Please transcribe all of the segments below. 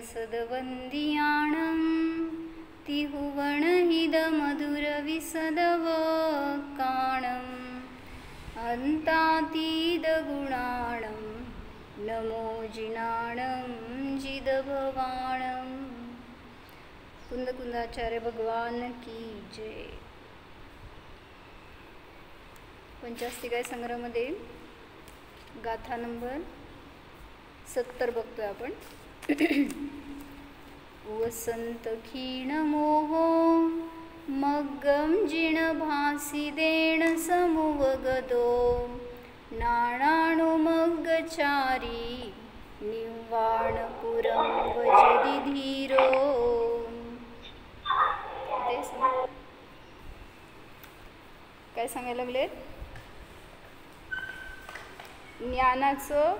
सदवंदियाणं तिहुवणहिदमधुरविसदवकाणम् अन्तातीदगुणाणं नमो जिनाणं जिदभवाणं। कुंदकुंदाचार्य भगवान की जय। पंचास्तिकाय संग्रहामध्ये गाथा नंबर 70 बघतोय आपण। वसंत क्षीण मोहो मग्गम जिण भासी देण समुवगदो नाणाणु मग्गचारी निवाणपुरं वजदि धीरो। काय सांगायला लागलेत? ज्ञानाचं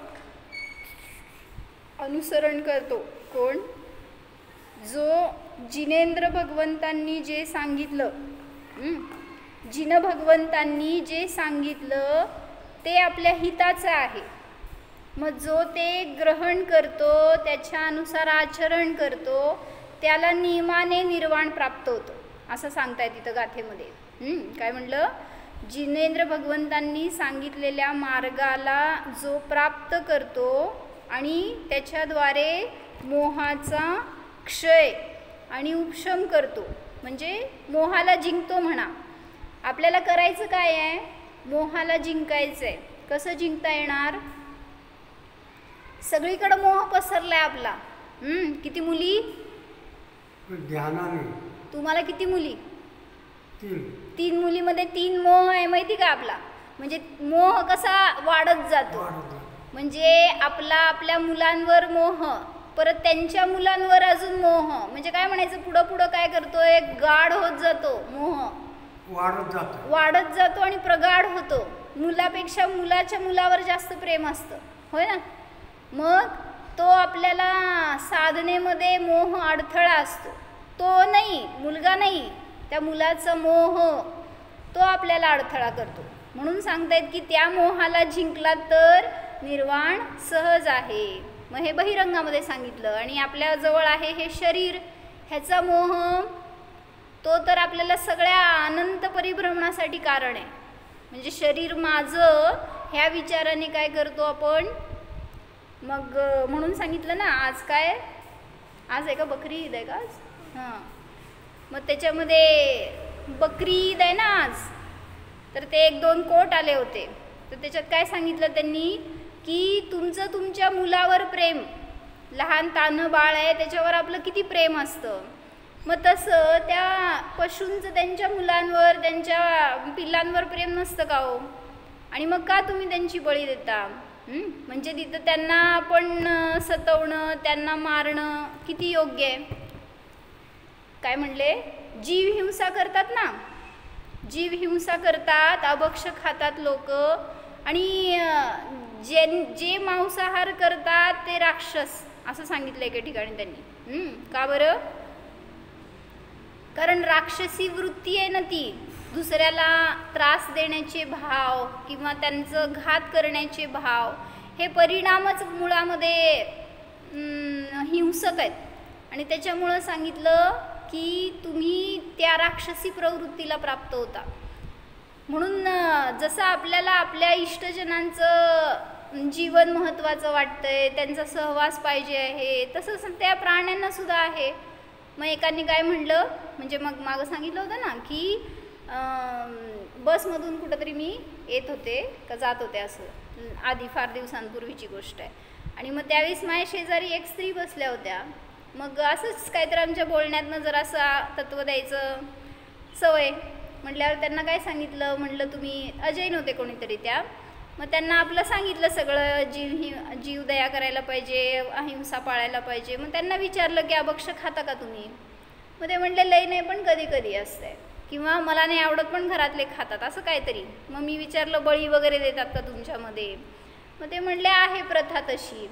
अनुसरण करतो कोण? जो जिनेंद्र भगवंतांनी जे सांगितलं, जिन भगवंतांनी जे सांगितलं ते आपल्या हिताचं आहे। मग जो ते ग्रहण करतो, त्याच्या अनुसार आचरण करतो, त्याला नियमाने निर्वाण प्राप्त होतं असं सांगताय तिथं गाथेमध्ये। काय म्हणलं? जिनेंद्र भगवंतांनी सांगितलेल्या मार्गाला जो प्राप्त करतो आणि त्याच्याद्वारे मोहाचा क्षय आणि उपशम करतो, म्हणजे मोहाला जिंकतो म्हणा। आपल्याला करायचं काय आहे? मोहाला जिंकायचं आहे। कसं जिंकता येणार? सगळीकडे मोह पसरलाय आपला। किती मुली? ध्यानाने। तुम्हाला किती मुली? 3 मुलीमध्ये 3 मोह आहे माहिती का आपला? म्हणजे मोह कसा वाढत जातो, म्हणजे आपल्या मुलांवर मोह, परत त्यांच्या मुलांवर अजून मोह, म्हणजे काय म्हणायचं, पुढं पुढं काय करतोय, गाढ होत जातो, मोह वाढत जातो आणि प्रगाढ होतो। मुलापेक्षा मुलाच्या मुलावर जास्त प्रेम असतं, होय ना? मग तो आपल्याला साधनेमध्ये मोह अडथळा असतो, तो नाही, मुलगा नाही, त्या मुलाचा मोह तो आपल्याला अडथळा करतो। म्हणून सांगतायत की त्या मोहाला जिंकला तर निर्वाण सहज आहे। मग हे बहिरंगामध्ये सांगितलं। आणि आपल्या जवळ आहे हे शरीर, ह्याचा मोह तो तर आपल्याला सगळ्या अनंत परिभ्रमणासाठी कारण आहे। म्हणजे शरीर माझं ह्या विचाराने काय करतो आपण? मग म्हणून सांगितलं ना, आज काय, आज आहे का बकरी ईद आहे का आज? हां, मग त्याच्यामध्ये बकरी ईद आहे ना आज, तर ते 1-2 कोट आले होते, तर त्याच्यात काय सांगितलं त्यांनी की तुमचं तुमच्या मुलावर प्रेम, लहान तानं बाळ आहे त्याच्यावर आपलं किती प्रेम असतं, मग तसं त्या पशूंचं त्यांच्या मुलांवर, त्यांच्या पिल्लांवर प्रेम नसतं का हो? आणि मग का तुम्ही त्यांची बळी देता? म्हणजे तिथं त्यांना आपण सतवणं, त्यांना मारणं किती योग्य आहे? काय म्हणले? जीव हिंसा करतात ना, जीव हिंसा करतात, अभक्ष खातात लोक, आणि जे मांसाहार करतात ते राक्षस असं सांगितलं एके ठिकाणी त्यांनी। का बरं? कारण राक्षसी वृत्ती आहे ना ती, दुसऱ्याला त्रास देण्याचे भाव किंवा त्यांचं घात करण्याचे भाव, हे परिणामच मुळामध्ये हिंसक आहेत। आणि त्याच्यामुळं सांगितलं की तुम्ही त्या राक्षसी प्रवृत्तीला प्राप्त होता। म्हणून जसं आपल्याला आपल्या इष्टजनांचं जीवन महत्त्वाचं वाटतंय, त्यांचा सहवास पाहिजे आहे, तसंच त्या प्राण्यांना सुद्धा आहे। मग एकाने काय म्हणलं, म्हणजे मग मागं सांगितलं होतं ना की बसमधून कुठंतरी मी येत होते का जात होते, असं आधी फार दिवसांपूर्वीची गोष्ट आहे। आणि मग त्यावेळेस माझ्या शेजारी एक स्त्री बसल्या होत्या। मग असंच काहीतरी आमच्या बोलण्यातनं जरासं तत्त्व द्यायचं सवय म्हटल्यावर त्यांना काय सांगितलं, म्हटलं तुम्ही अजय नव्हते कोणीतरी त्या, मग त्यांना आपलं सांगितलं सगळं, जीव दया करायला पाहिजे, अहिंसा पाळायला पाहिजे। मग त्यांना विचारलं की अभक्ष खाता का तुम्ही? मग ते म्हटले लय नाही, पण कधी कधी असते, किंवा मला नाही आवडत पण घरातले खातात, असं काहीतरी। मग मी विचारलं बळी वगैरे देतात का तुमच्यामध्ये? मग ते म्हटले आहे प्रथा तशी।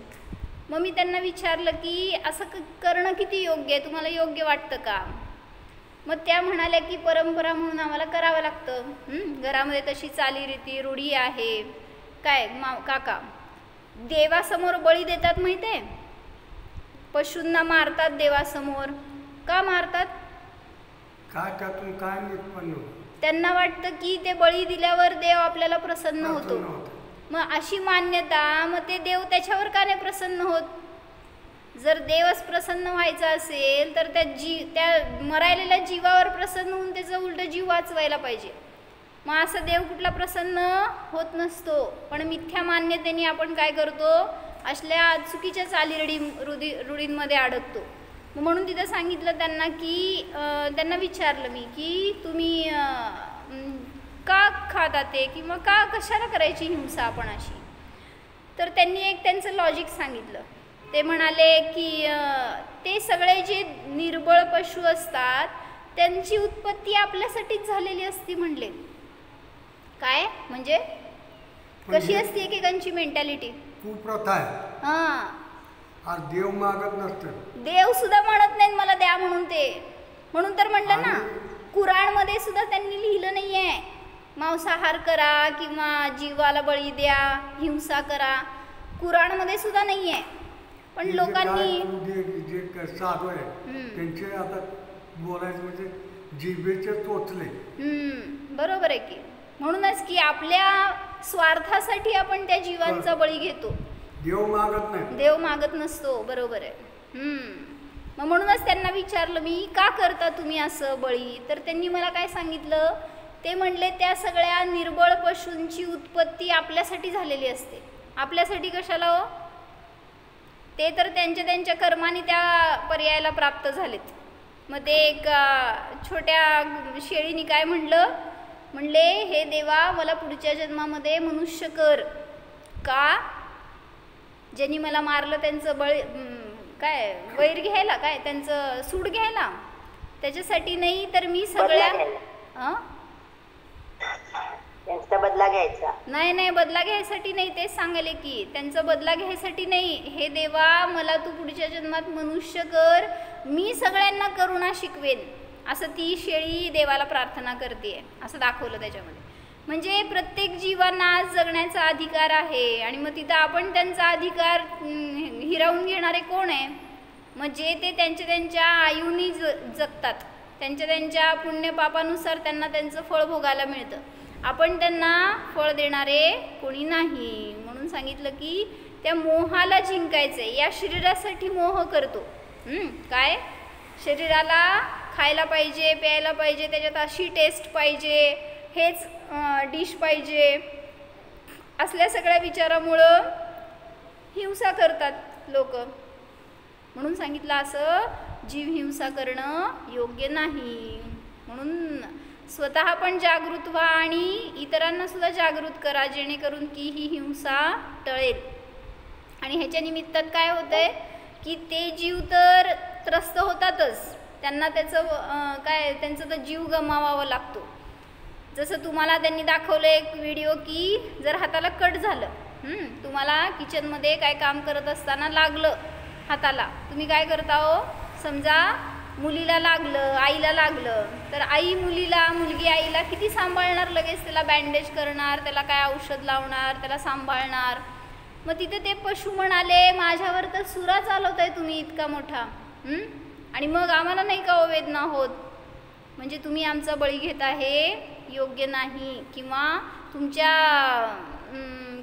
मग मी त्यांना विचारलं की असं करणं किती योग्य आहे, तुम्हाला योग्य वाटतं का? मग त्या म्हणाल्या की परंपरा म्हणून आम्हाला करावं लागतं, घरामध्ये तशी चालीरीती रूढी आहे। काय काका, देवासमोर बळी देतात माहिती आहे? पशूंना मारतात देवासमोर. का मारतात? काय त्यातून काय निष्पन्न होतं? त्यांना वाटतं की ते बळी दिल्यावर देव आपल्याला प्रसन्न होतो. मग अशी मान्यता, मग ते देव त्याच्यावर का नाही प्रसन्न होत? जर देवच प्रसन्न व्हायचा असेल तर त्या मरायलेल्या जीवावर प्रसन्न होऊन त्याचा उलट जीव वाचवायला पाहिजे. मग असं देव कुठला प्रसन्न होत नसतो. पण मिथ्या मान्यतेने आपण काय करतो? असल्या चुकीच्या रूढींमध्ये अडकतो. म्हणून तिथं सांगितलं त्यांना की त्यांना विचारलं मी की तुम्ही का खाता ते, किंवा का कशाला करायची हिंसा आपण अशी? तर त्यांनी एक त्यांचं लॉजिक सांगितलं. ते म्हणाले की ते सगळे जे निर्बळ पशु असतात त्यांची उत्पत्ती आपल्यासाठीच झालेली असती म्हणले. काय म्हणजे कशी असते एकेकांची मेंटॅलिटी? कुप्रथा आहे. हां, देव मागत नसतं. देव सुद्धा म्हणत नाहीत मला द्या म्हणून. ते म्हणून तर म्हणलं ना, कुराणमध्ये सुद्धा त्यांनी लिहिलं नाही आहे मांसाहार करा किंवा जीवाला बळी द्या, हिंसा करा. कुराणमध्ये सुद्धा नाही आहे. पण लोकांनी जे साधू आहे त्यांचे आता बोलायचं म्हणजे जिभेचे चोचले. बरोबर आहे की. म्हणूनच की आपल्या स्वार्थासाठी आपण त्या जीवांचा बळी घेतो. देव मागत नाही, देव मागत नसतो. बरोबर आहे. मग म्हणूनच त्यांना विचारलं मी, का करता तुम्ही असं बळी? तर त्यांनी मला काय सांगितलं? ते म्हणले त्या सगळ्या निर्बळ पशूंची उत्पत्ती आपल्यासाठी झालेली असते. आपल्यासाठी कशाला हो? ते तर त्यांच्या कर्माने त्या पर्यायाला प्राप्त झालेत. मग ते एक छोट्या शेळीने काय म्हणले, हे देवा मला पुढच्या जन्मामध्ये मनुष्य कर. का? ज्यांनी मला मारलं त्यांचं काय वैर घ्यायला, काय त्यांचं सूड घ्यायला, त्याच्यासाठी नाही तर मी सगळ्या त्यांचा बदला घ्यायचा नाही, बदला घ्यायसाठी नाही. तेच सांगायले की त्यांचा बदला घ्यायसाठी नाही. हे देवा मला तू पुढच्या जन्मात मनुष्य कर, मी सगळ्यांना करुणा शिकवेन, असं ती शेळी देवाला प्रार्थना करते. असं दाखवलं त्याच्यामध्ये. म्हणजे प्रत्येक जीवांना जगण्याचा अधिकार आहे. आणि मग तिथं आपण त्यांचा अधिकार हिरावून घेणारे कोण आहे? मग जे ते त्यांच्या आयुनी जगतात, त्यांच्या पुण्यपापानुसार त्यांना त्यांचं फळ भोगायला मिळतं. आपण त्यांना फळ देणारे कोणी नाही. म्हणून सांगितलं की त्या मोहाला जिंकायचं. या शरीरासाठी मोह करतो. काय? शरीराला खायला पाहिजे, प्यायला पाहिजे, त्याच्यात अशी टेस्ट पाहिजे, हेच डिश पाहिजे, असल्या सगळ्या विचारामुळं हिंसा करतात लोक. म्हणून सांगितलं असं जीव हिंसा करणं योग्य नाही. म्हणून स्वतः पण जागृत व्हा आणि इतरांना सुद्धा जागृत करा, जेणेकरून की ही हिंसा टळेल. आणि ह्याच्या निमित्तात काय होतंय की ते जीव तर त्रस्त होतातच, त्यांना त्यांचा तर जीव गमावावा लागतो. जसं तुम्हाला त्यांनी दाखवलं एक व्हिडिओ की जर हाताला कट झालं, तुम्हाला किचनमध्ये काय काम करत असताना लागलं हाताला, तुम्ही काय करता हो? समजा मुलीला लागलं, आईला लागलं, तर आई मुलीला, मुलगी आईला किती सांभाळणार? लगेच त्याला बँडेज करणार, त्याला काय औषध लावणार, त्याला सांभाळणार. मग तिथे ते पशु म्हणाले, माझ्यावर तर सुरा चालवताय तुम्ही इतका मोठा, आणि मग आम्हाला नाही का वेदना होत? म्हणजे तुम्ही आमचा बळी घेत आहे, योग्य नाही. किंवा तुमच्या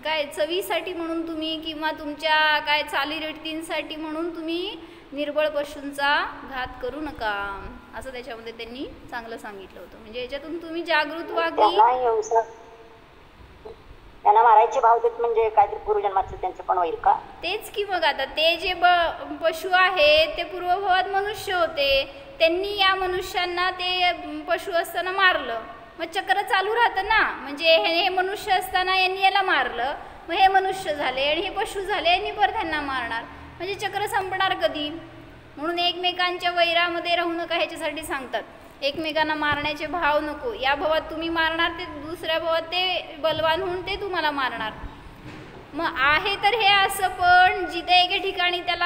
काय चवीसाठी म्हणून तुम्ही, किंवा तुमच्या काय चालीरीतींसाठी म्हणून तुम्ही निर्बळ पशूंचा घात करू नका, असं त्याच्यामध्ये त्यांनी चांगलं सांगितलं होतं. म्हणजे याच्यातून तुम्ही जागृत व्हा की त्यांना मारायचे भाव देत, म्हणजे काहीतरी पूर्वजन्माचं त्यांचं पण होईल का? तेच की. मग आता ते जे पशु आहेत ते पूर्वभावात मनुष्य होते, त्यांनी या मनुष्यांना ते पशु असताना मारलं, मग चक्र चालू राहतं ना. म्हणजे हे मनुष्य असताना यांनी याला मारलं, मग हे मनुष्य झाले, आणि हे पशु झाले, यांनी परत त्यांना मारणार, म्हणजे चक्र संपणार कधी? म्हणून एकमेकांच्या वैरामध्ये राहू नका ह्याच्यासाठी सांगतात. एकमेकांना मारण्याचे भाव नको. या भावात तुम्ही मारणार, ते दुसऱ्या भावात ते बलवान होऊन ते तुम्हाला मारणार. मग आहे तर हे असं, पण जिथे एके ठिकाणी त्याला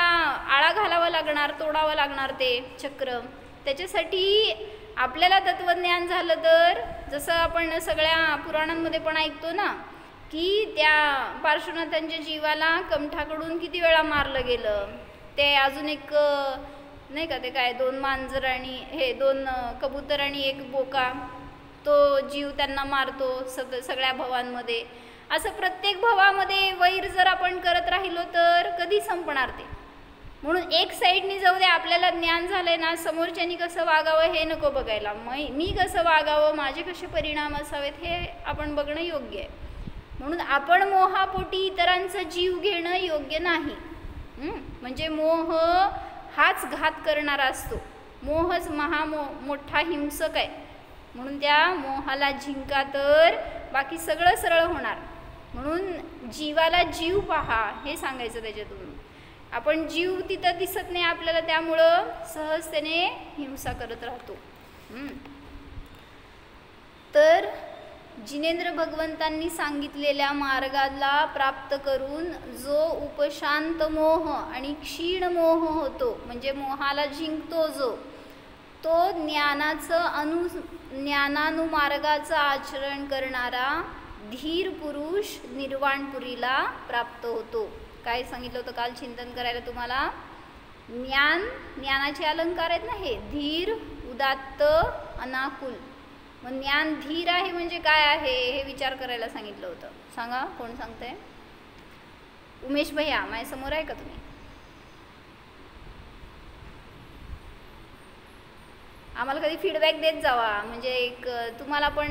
आळा घालावा लागणार, तोडावं लागणार ते चक्र. त्याच्यासाठी आपल्याला तत्वज्ञान झालं तर, जसं आपण सगळ्या पुराणांमध्ये पण ऐकतो ना की त्या पार्श्वनाथांच्या जीवाला कमठाकडून किती वेळा मारलं गेलं, ते अजून एक नाही का, ते काय 2 मांजर आणि हे 2 कबूतर आणि 1 बोका, तो जीव त्यांना मारतो सगळ्या भवांमध्ये. असं प्रत्येक भवामध्ये वैर जर आपण करत राहिलो तर कधी संपणार ते. म्हणून एक साईडनी जाऊ दे, आपल्याला ज्ञान झालंय ना, समोरच्यानी कसं वागावं हे नको बघायला, मी कसं वागावं, माझे कसे परिणाम असावेत हे आपण बघणं योग्य आहे. म्हणून आपण मोहापोटी इतरांचा जीव घेणं योग्य नाही. म्हणजे मोह हाच घात करणारा असतो. मोहच मोठा हिंसक आहे. म्हणून त्या मोहाला जिंका तर बाकी सगळं सरळ होणार. म्हणून जीवाला जीव पहा हे सांगायचं त्याच्यातून. आपण जीव तिथं दिसत नाही आपल्याला, त्यामुळं सहजतेने हिंसा करत राहतो. तर जिनेंद्र भगवंतांनी सांगितलेल्या मार्गाला प्राप्त करून जो उपशांत मोह आणि क्षीण मोह होतो, म्हणजे मोहाला जिंकतो जो, तो ज्ञानानुमार्गाचं आचरण करणारा धीर पुरुष निर्वाणपुरीला प्राप्त होतो. काय सांगितलं होतं काल चिंतन करायला तुम्हाला? ज्ञानाचे अलंकार आहेत ना हे, धीर, उदात्त, अनाकुल. मग ज्ञान धीर आहे म्हणजे काय आहे हे विचार करायला सांगितलं होतं. सांगा कोण सांगतंय? उमेश भैया माझ्यासमोर आहे का तुम्ही? आम्हाला कधी फीडबॅक देत जावा, म्हणजे एक तुम्हाला पण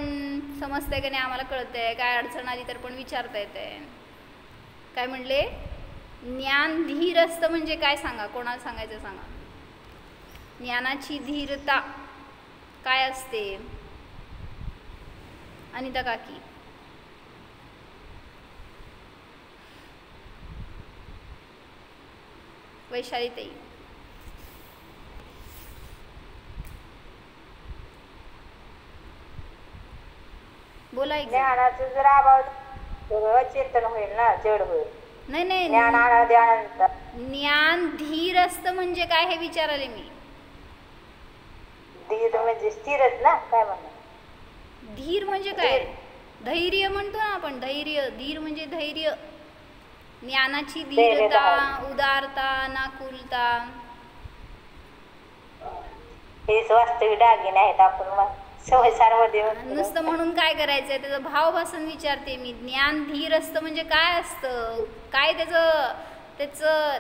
समजतंय का नाही, आम्हाला कळतंय. काय अडचण आली तर पण विचारता येते. काय म्हणले? ज्ञान धीर असतं म्हणजे काय सांगा, कोणाला सांगायचं सांगा. ज्ञानाची धीरता काय असते? अनिता काकी. वैशाली ताई. बोला. ज्ञानाचं जर अभाव चेतन होईल ना, जड होईल. नाही, ज्ञान धीर असतं म्हणजे काय हे विचारले मी. धीर म्हणजे स्थिरच ना, काय म्हणणार? धीर म्हणजे काय? धैर्य म्हणतो ना आपण, धैर्य. धीर म्हणजे धैर्य. ज्ञानाची धीरता, उदारता, नाकुलता, हेच वास्तविक दागिने आहेत. आपण संसारामध्ये नुसतं म्हणून काय करायचंय, त्याचा भावभासन विचारते मी. ज्ञान धीर असतं म्हणजे काय असतं, काय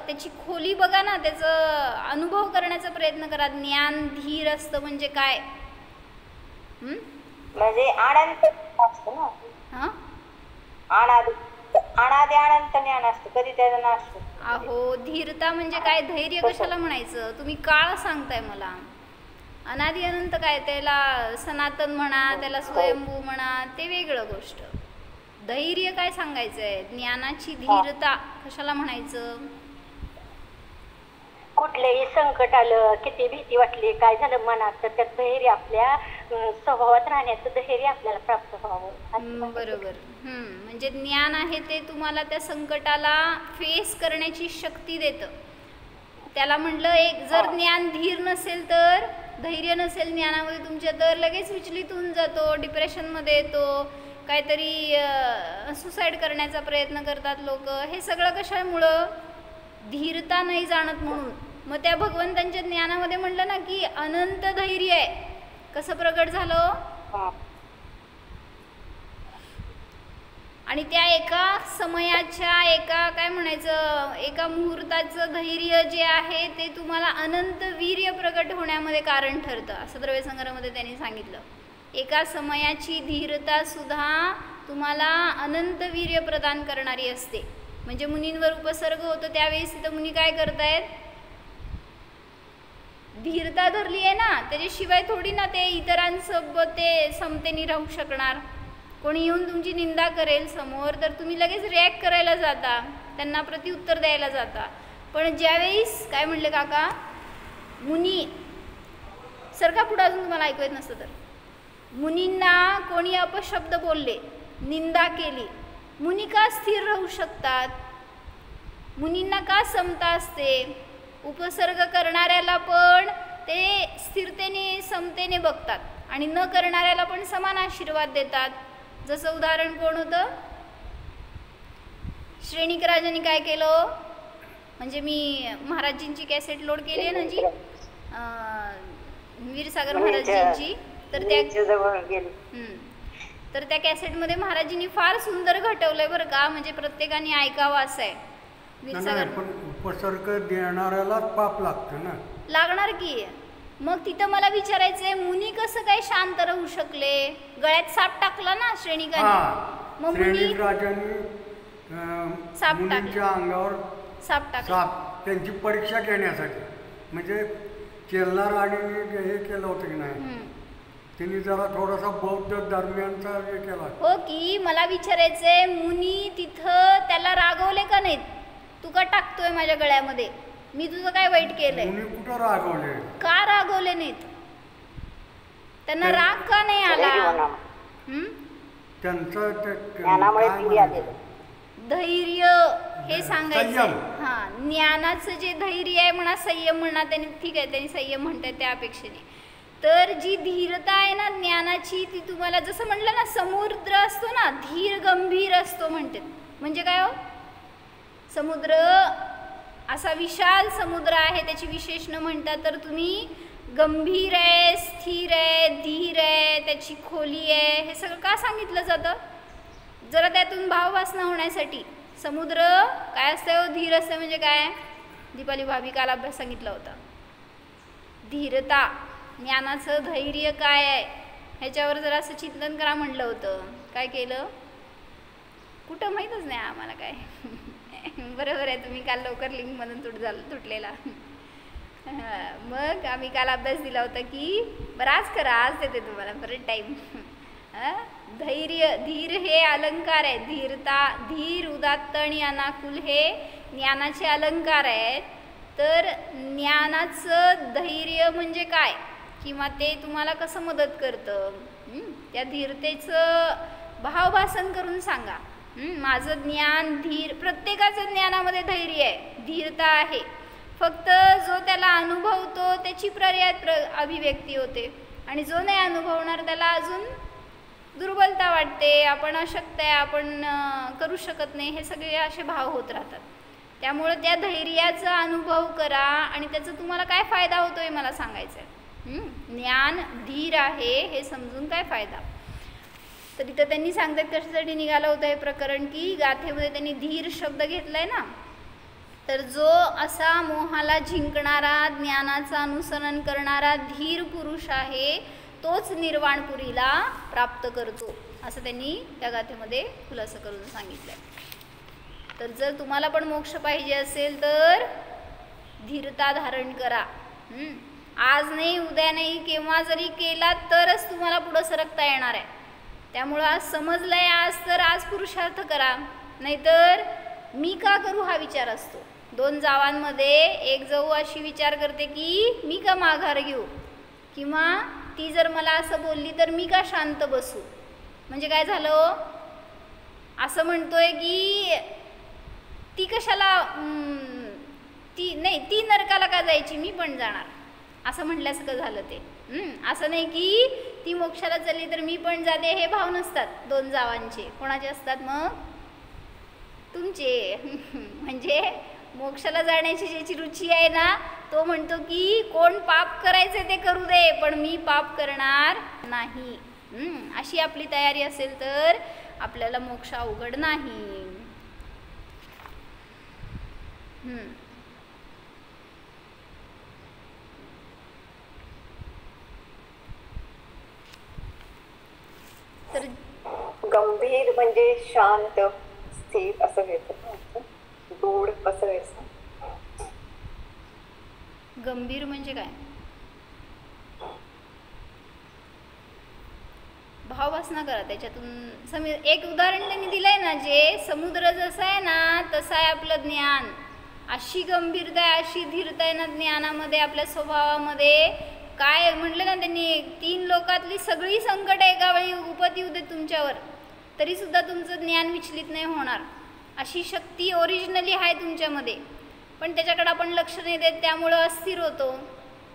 त्याची खोली बघा ना, त्याचं अनुभव करण्याचा प्रयत्न करा. ज्ञान धीर असतं म्हणजे काय? म्हणजे अनंत असतं ना. हा, अनादि अनंत ज्ञान असतं, कधी त्याचा नाश होत. अहो, धीरता म्हणजे काय? धैर्य कशाला म्हणायचं? तुम्ही काळ सांगताय मला. अनादि अनंत काय? त्याला सनातन म्हणा, त्याला स्वयंभू म्हणा, ते वेगळं गोष्ट. धैर्य काय सांगायचंय? ज्ञानाची धीरता कशाला म्हणायचं? कुठलंही संकट आलं, किती भीती वाटली, काय झालं मनात, तर त्यात धैर्य, आपल्या स्वभावात राहण्याचं धैर्य आपल्याला प्राप्त व्हावं. बरोबर. म्हणजे ज्ञान आहे ते तुम्हाला त्या संकटाला फेस करण्याची शक्ती देतं. त्याला म्हणलं, एक जर ज्ञान धीर नसेल तर, धैर्य नसेल ज्ञानामध्ये तुमच्या, तर लगेच विचलित होऊन जातो, डिप्रेशनमध्ये येतो, काहीतरी सुसाईड करण्याचा प्रयत्न करतात लोक. हे सगळं कशामुळं? धीरता नाही जाणत म्हणून. मग त्या भगवंतांच्या ज्ञानामध्ये म्हणलं ना की अनंत धैर्य आहे. कसं प्रगट झालं? आणि त्या एका समयाच्या, एका काय म्हणायचं, एका मुहूर्ताचं धैर्य जे आहे ते तुम्हाला अनंत वीर्य प्रगट होण्यामध्ये कारण ठरतं, असं द्रव्यसंग्रहामध्ये त्यांनी सांगितलं. एका समयाची धीरता सुद्धा तुम्हाला अनंत वीर्य प्रदान करणारी असते. म्हणजे मुनींवर उपसर्ग होतो त्यावेळेस तिथं मुनी काय करतायत? धीरता धरली आहे ना, त्याच्याशिवाय थोडी ना ते इतरांसोबत ते समतेने राहू शकणार. कोणी येऊन तुमची निंदा करेल समोर, तर तुम्ही लगेच रिॲक्ट करायला जाता, त्यांना प्रत्युत्तर द्यायला जाता. पण ज्यावेळेस काय म्हणले काका, मुनी सरका पुढं, अजून तुम्हाला ऐकू येत नसतं तर, मुनींना कोणी अपशब्द बोलले, निंदा केली, मुनी का स्थिर राहू शकतात? मुनींना का समता असते? उपसर्ग करणाऱ्याला पण ते स्थिरतेने, समतेने बघतात आणि न करणाऱ्याला पण समान आशीर्वाद देतात. जसं उदाहरण कोण होतं? श्रेणिक राजांनी काय केलं? म्हणजे मी महाराजींची कॅसेट लोड केली आहे ना जी वीरसागर महाराजींची, तर तर त्या कॅसेटमध्ये महाराजींनी फार सुंदर घटवलंय बरं का, म्हणजे प्रत्येकाने ऐकावं असं आहे. वीरसागर उपसर्ग देणाऱ्यालाच पाप लागतं ना. लागणार की. मग तिथं मला विचारायचंय, मुनी कसं काय शांत राहू शकले? गळ्यात साप टाकला ना श्रेणिकाने, मग मुनी मुनींच्या अंगावर साप टाकला त्यांची परीक्षा घेण्यासाठी, म्हणजे केलनार आणि हे केलं होतं की नाही, त्यांनी जरा थोडासा बौद्ध दरम्यानचा हे केला. हो की. मला विचारायचंय, मुनी तिथं त्याला रागवले का नाहीत? तू का टाकतोय माझ्या गळ्यामध्ये, मी तुझं काय वाईट केलंय? मुनी कुठं रागवले? का रागवले नाहीत? त्यांना राग का नाही आला? त्यांचं धैर्य हे सांगायचं. हा, ज्ञानाचं जे धैर्य आहे म्हणा, संयम म्हणा, त्यांनी ठीक आहे, त्यांनी संयम म्हणतात त्या अपेक्षेने. तर जी धीरता आहे ना ज्ञानाची, ती तुम्हाला जसं म्हटलं ना, समुद्र असतो ना धीर गंभीर असतो म्हणते. म्हणजे काय हो, समुद्र असा विशाल समुद्र आहे, त्याची विशेषणं म्हणतात. तर तुम्ही गंभीर आहे, स्थिर आहे, धीर आहे, त्याची खोली आहे, हे सगळं का सांगितलं जातं? जरा त्यातून भाववासना होण्यासाठी. समुद्र काय असतं, धीर असतं म्हणजे काय? दीपाली भाभी काल अभ्यास सांगितला होता. धीरता, ज्ञानाचं धैर्य काय आहे ह्याच्यावर जरा असं चिंतन करा म्हणलं होतं. काय केलं कुठं माहीतच नाही आम्हाला काय. बरोबर आहे, तुम्ही काल लवकर लिंकमधून तुटलेला. मग आम्ही काल अभ्यास दिला होता की बरं आज करा, आज देते तुम्हाला परत टाईम. धैर्य, धीर हे अलंकार आहे. धीरता, धीर, उदात्त आणि अनाकुल हे ज्ञानाचे अलंकार आहेत. तर ज्ञानाचं धैर्य म्हणजे काय, किंवा ते तुम्हाला कसं मदत करतं, त्या धीरतेचं भावभासन करून सांगा. माझं ज्ञान धीर, प्रत्येकाचं ज्ञानामध्ये धैर्य आहे, धीरता आहे. फक्त जो त्याला अनुभवतो त्याची पर्यायी अभिव्यक्ती होते, आणि जो नाही अनुभवणार त्याला अजून दुर्बलता वाटते, आपण अशक्त आहे, आपण करू शकत नाही, हे सगळे असे भाव होत राहतात. त्यामुळे त्या धैर्याचा अनुभव करा, आणि त्याचा तुम्हाला काय फायदा होतोय मला सांगायचं आहे. ज्ञान धीर आहे हे समजून काय फायदा. तर इथं त्यांनी सांगतात कशासाठी निघालं होतं हे प्रकरण, की गाथेमध्ये त्यांनी धीर शब्द घेतलाय ना, तर जो असा मोहाला जिंकणारा, ज्ञानाचं अनुसरण करणारा धीर पुरुष आहे तोच निर्वाणपुरीला प्राप्त करतो, असं त्यांनी त्या गाथेमध्ये खुलासा करून सांगितलंय. तर जर तुम्हाला पण मोक्ष पाहिजे असेल तर धीरता धारण करा. आज नाही, उद्या नाही, केव्हा जरी केला तरच तुम्हाला पुढं सरकता येणार आहे. त्यामुळं आज समजलंय आज, तर आज पुरुषार्थ करा, नाहीतर मी का करू हा विचार असतो. 2 जावांमध्ये एक जाऊ अशी विचार करते की मी का माघार घेऊ, किंवा ती जर मला असं बोलली तर मी का शांत बसू. म्हणजे काय झालं, असं म्हणतोय की ती कशाला, ती नरकाला का जायची, मी पण जाणार, असं म्हटल्यासारखं झालं ते. असं नाही की ती मोक्षाला चालली तर मी पण जाते, हे भाव नसतात 2 जावांचे. कोणाचे असतात मग? तुमचे. म्हणजे मोक्षाला जाण्याची ज्याची रुची आहे ना, तो म्हणतो की कोण पाप करायचे ते करू दे, पण मी पाप करणार नाही. अशी आपली तयारी असेल तर आपल्याला मोक्ष अवघड नाही. तर गंभीर म्हणजे शांत, स्थिर असं घ्यायचं, गोड असं घ्यायचं. गंभीर म्हणजे काय? भाववासना करा त्याच्यातून. एक उदाहरण त्यांनी दिलंय ना, जे समुद्र जसा आहे ना तसं आहे आपलं ज्ञान. अशी गंभीरता आहे, अशी धीरता आहे ना ज्ञानामध्ये, आपल्या स्वभावामध्ये. काय म्हटलं ना त्यांनी, 3 लोकातली सगळी संकट एका वेळी उपत येऊ दे तुमच्यावर, तरी सुद्धा तुमचं ज्ञान विचलित नाही होणार. अशी शक्ती ओरिजिनली आहे तुमच्यामध्ये, पण त्याच्याकडे आपण लक्ष नाही देत, त्यामुळं अस्थिर होतो.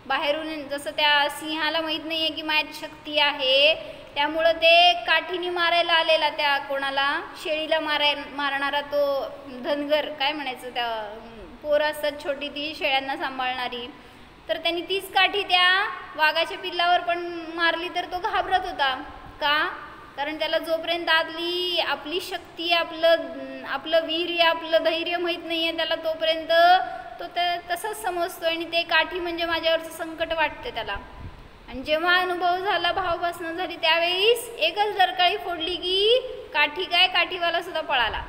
बाहेरून जसं त्या सिंहाला माहीत नाही आहे की माझ्यात शक्ती आहे, त्यामुळं ते काठीने मारायला आलेला, त्या कोणाला, शेळीला मारणारा तो धनगर, काय म्हणायचं त्या पोरं असतात छोटी ती शेळ्यांना सांभाळणारी, तर त्यांनी तीच काठी त्या वाघाच्या पिल्लावर पण मारली तर तो घाबरत होता. का? कारण त्याला जोपर्यंत आपली शक्ती, आपलं वीर्य, आपलं धैर्य माहीत नाही आहे त्याला, तोपर्यंत तो तसंच समजतो आणि ते काठी म्हणजे माझ्यावरचं संकट वाटते त्याला. आणि जेव्हा अनुभव झाला, भावभासना झाली, त्यावेळीस एकच डरकाळी फोडली की काठीवाला सुद्धा पळाला.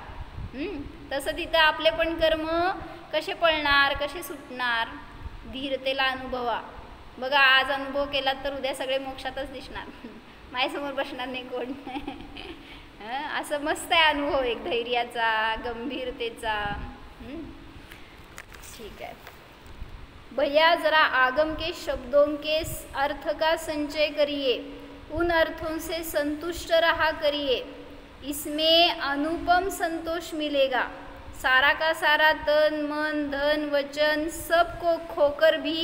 तसं तिथं आपले पण कर्म कसे पळणार, कसे सुटणार, धीरतेला अनुभवा. बघा, आज अनुभव केलात तर उद्या सगळे मोक्षातच दिसणार, माझ्यासमोर बसणार नाही कोण. असं मस्त आहे अनुभव एक धैर्याचा, गंभीरतेचा. ठीक है भैया, ज़रा आगम के शब्दों के अर्थ का संचय करिए, उन अर्थों से संतुष्ट रहा करिए, इसमें अनुपम संतोष मिलेगा. सारा का सारा तन मन धन वचन सबको खोकर भी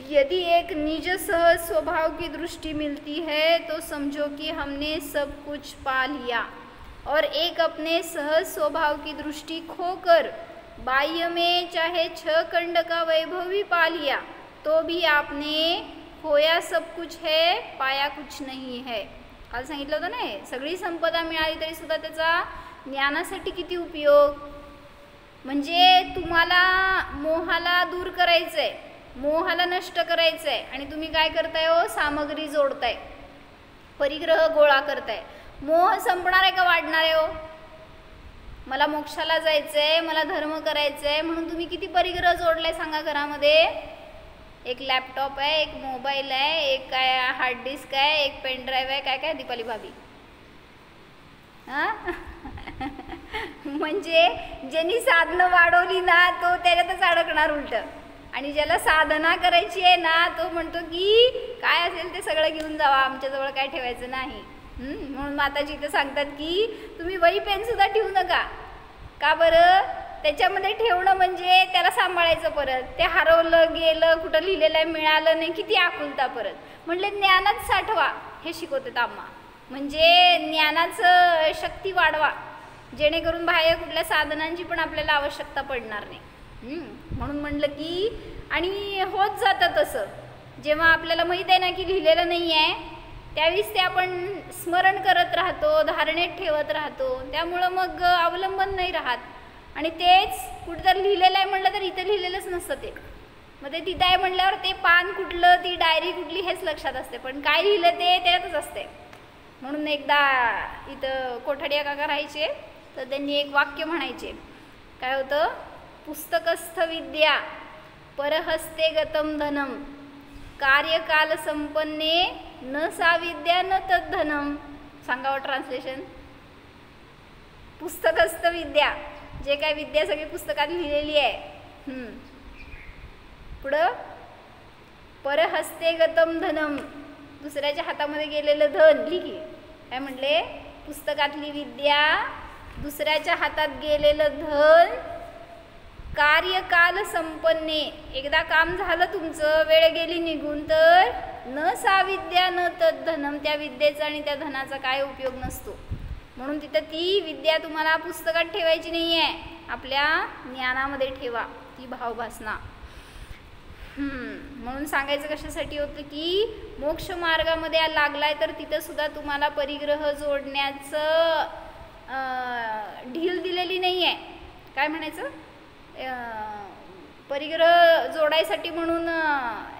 यदि एक निज सहज स्वभाव की दृष्टि मिलती है तो समझो कि हमने सब कुछ पा लिया. और एक अपने सहज स्वभाव की दृष्टि खोकर बाह्य में चाहे 6 खंड का वैभव भी पा लिया तो भी आपने खोया सब कुछ है, पाया कुछ नहीं है. काल सांगितलं होतं ना, सगळी संपदा मिळाली तरी सुद्धा त्याचा ज्ञानासाठी किती उपयोग. म्हणजे तुम्हाला मोहाला दूर करायचं आहे, मोहाला नष्ट करायचं आहे आणि तुम्ही काय करताय हो, सामग्री जोडताय, परिग्रह गोळा करताय. मोह संपणार आहे का वाढणार आहे हो? मला मोक्षाला जायचं आहे, मला धर्म करायचं आहे म्हणून तुम्ही किती परिग्रह जोडलाय सांगा घरामध्ये. एक लॅपटॉप आहे, एक मोबाईल आहे, एक काय हार्ड डिस्क आहे, एक पेन ड्राईव्ह आहे, काय काय दीपाली भाभी. म्हणजे ज्यांनी साधनं वाढवली ना तो त्याच्यातच अडकणार उलट, आणि ज्याला साधना करायची आहे ना तो म्हणतो की काय असेल ते सगळं घेऊन जावा, आमच्याजवळ काय ठेवायचं नाही. म्हणून माताजी इथं सांगतात की तुम्ही वही पेन सुद्धा ठेवू नका. का बरं? त्याच्यामध्ये ठेवणं म्हणजे त्याला सांभाळायचं, परत ते हरवलं गेलं, कुठं लिहिलेलं आहे मिळालं नाही, किती आकुलता. परत म्हणले ज्ञानात साठवा, हे शिकवतात आम्हा. म्हणजे ज्ञानाचं शक्ती वाढवा, जेणेकरून बाह्य कुठल्या साधनांची पण आपल्याला आवश्यकता पडणार नाही. म्हणून म्हणलं की, आणि होत जातं तसं, जेव्हा आपल्याला माहीत आहे ना की लिहिलेलं नाही आहे त्यावेळेस ते आपण स्मरण करत राहतो, धारणेत ठेवत राहतो, त्यामुळं मग अवलंबन नाही राहत. आणि तेच कुठेतरी लिहिलेलं आहे म्हणलं तर इथं लिहिलेलंच नसतं ते, मग ते तिथं आहे म्हणल्यावर ते पान कुठलं, ती डायरी कुठली हेच लक्षात असते, पण काय लिहिलं ते त्याच्यातच असते. म्हणून एकदा इथं कोठाडिया काका राहायचे तर त्यांनी एक वाक्य म्हणायचे, काय होतं, पुस्तकस्थ विद्या परहस्ते गतम धनम कार्यकाल संपन्ने न सा विद्या न तद्धनम. सांगावं ट्रान्सलेशन. पुस्तकस्थ विद्या, जे काय विद्या सगळी पुस्तकात लिहिलेली आहे. पुढं परहस्ते गतम धनम, दुसऱ्याच्या हातामध्ये गेलेलं धन. लिही काय म्हटले, पुस्तकातली विद्या, दुसऱ्याच्या हातात गेलेलं धन, कार्यकाल संपन्ने, एकदा काम झालं तुमचं, वेळ गेली निघून, तर न सा विद्या न तद्धनम, त्या विद्येचा आणि त्या धनाचा काय उपयोग नसतो. म्हणून तिथं ती विद्या तुम्हाला पुस्तकात ठेवायची नाही आहे, आपल्या ज्ञानामध्ये ठेवा, ती भावभासना. म्हणून सांगायचं कशासाठी होतं की मोक्ष मार्गामध्ये लागलाय तर तिथं सुद्धा तुम्हाला परिग्रह जोडण्याचं ढील दिलेली नाही आहे. काय म्हणायचं, परिग्रह जोडायसाठी म्हणून